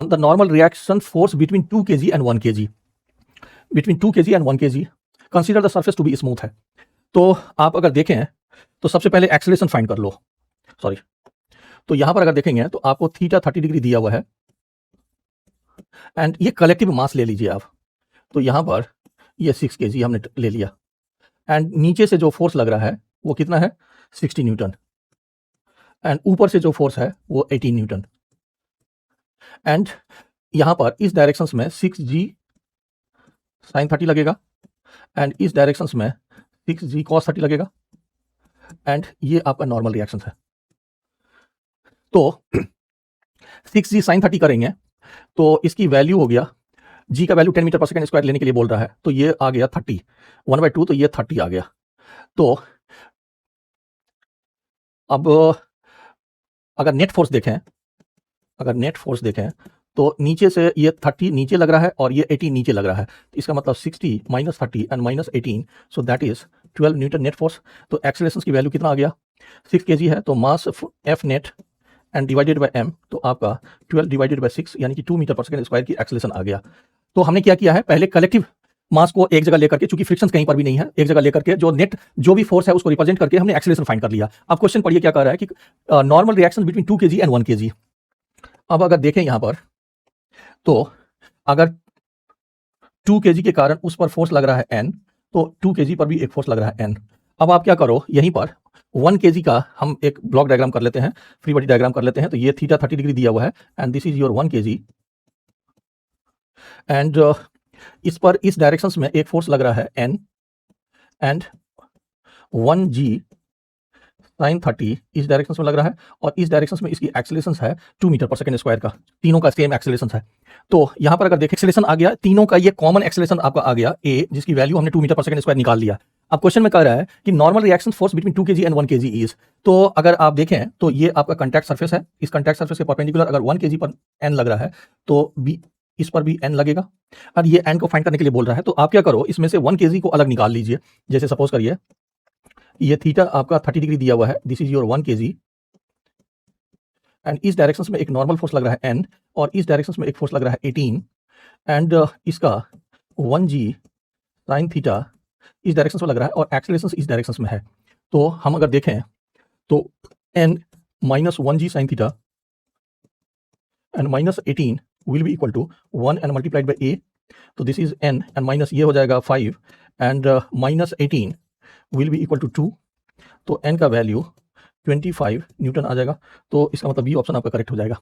The normal reaction force between 2 kg and 1 kg, between 2 kg and 1 kg consider the surface to be smooth है। तो आप अगर देखें तो सबसे पहले एक्सेलरेशन फाइंड कर लो, सॉरी। तो यहां पर अगर देखेंगे तो आपको थीटा 30 डिग्री दिया हुआ है एंड ये कलेक्टिव मास ले लीजिए आप। तो यहां पर ये 6 kg हमने ले लिया एंड नीचे से जो फोर्स लग रहा है वो कितना है 60 न्यूटन एंड ऊपर से जो फोर्स है वो 18 न्यूटन एंड यहां पर इस डायरेक्शंस में 6g sin 30 लगेगा एंड इस डायरेक्शंस में 6g cos 30 लगेगा एंड ये आपका नॉर्मल रिएक्शन है। तो 6g sin 30 करेंगे तो इसकी वैल्यू हो गया, g का वैल्यू 10 मीटर पर सेकंड स्क्वायर लेने के लिए बोल रहा है, तो ये आ गया 30, 1/2, तो ये 30 आ गया। तो अब अगर नेट फोर्स देखें तो नीचे से ये 30 नीचे लग रहा है और ये 18 नीचे लग रहा है, तो इसका मतलब 60 - 30 and -18, so that is 12 Newton net force. तो एक्सेलरेशन की वैल्यू कितना आ गया 6 kg है, तो मास F net and divided by m, तो आपका 12 डिवाइडेड बाय 6 यानी कि 2 मीटर पर सेकंड स्क्वायर की एक्सेलरेशन आ गया। तो हमने क्या किया है, पहले कलेक्टिव मास को एक जगह लेकर के, चूंकि फ्रिक्शन कहीं पर भी नहीं है, एक जगह लेकर के जो नेट जो भी फोर्स है उसको रिप्रेजेंट करके हमने एक्सेलरेशन फाइंड कर लिया। अब क्वेश्चन पढ़िए क्या कह रहा है कि normal reaction between 2 kg and 1 kg। अब अगर देखें यहां पर तो अगर 2 kg के कारण उस पर फोर्स लग रहा है n, तो 2 kg पर भी एक फोर्स लग रहा है n। अब आप क्या करो, यहीं पर 1 kg का हम एक ब्लॉक डायग्राम कर लेते हैं, फ्री बॉडी डायग्राम कर लेते हैं। तो ये थीटा 30 डिग्री दिया हुआ है and this is your 1 kg and इस पर इस डायरेक्शंस में एक फोर्स लग रहा है n एंड 1g sin 30 इस डायरेक्शन में लग रहा है और इस डायरेक्शन में इसकी एक्सेलरेशन है 2 मीटर पर सेकंड स्क्वायर का, तीनों का सेम एक्सेलरेशन है। तो यहां पर अगर देखें एक्सेलरेशन आ गया, तीनों का ये कॉमन एक्सेलरेशन आपका आ गया a, जिसकी वैल्यू हमने 2 मीटर पर सेकंड स्क्वायर निकाल लिया। अब क्वेश्चन में कह रहा है कि normal reaction force between 2 kg and 1 kg is, तो अगर आप देखें तो ये आपका कॉन्टैक्ट सरफेस है, इस कॉन्टैक्ट सरफेस के परपेंडिकुलर अगर 1 kg पर n लग रहा है तो b इस पर भी n लगेगा और ये n को फाइंड करने के लिए बोल रहा है। तो आप क्या करो, इसमें से 1 kg को अलग निकाल लीजिए। जैसे सपोज करिए ये थीटा आपका 30 डिग्री दिया हुआ है, this is your 1 kg and इस डायरेक्शन में एक नॉर्मल फोर्स लग रहा है n और इस डायरेक्शन में एक फोर्स लग रहा है 18 एंड इसका 1g sin थीटा इस डायरेक्शन में लग रहा है और एक्सेलरेशन इस डायरेक्शन में है। तो हम अगर देखें तो n - 1g sin theta and -18 will be equal to 1 and multiplied by a, तो this is n and minus ये हो जाएगा 5 and -18 will be equal to 2, तो n का वैल्यू 25 न्यूटन आ जाएगा। तो इसका मतलब बी ऑप्शन आपका करेक्ट हो जाएगा।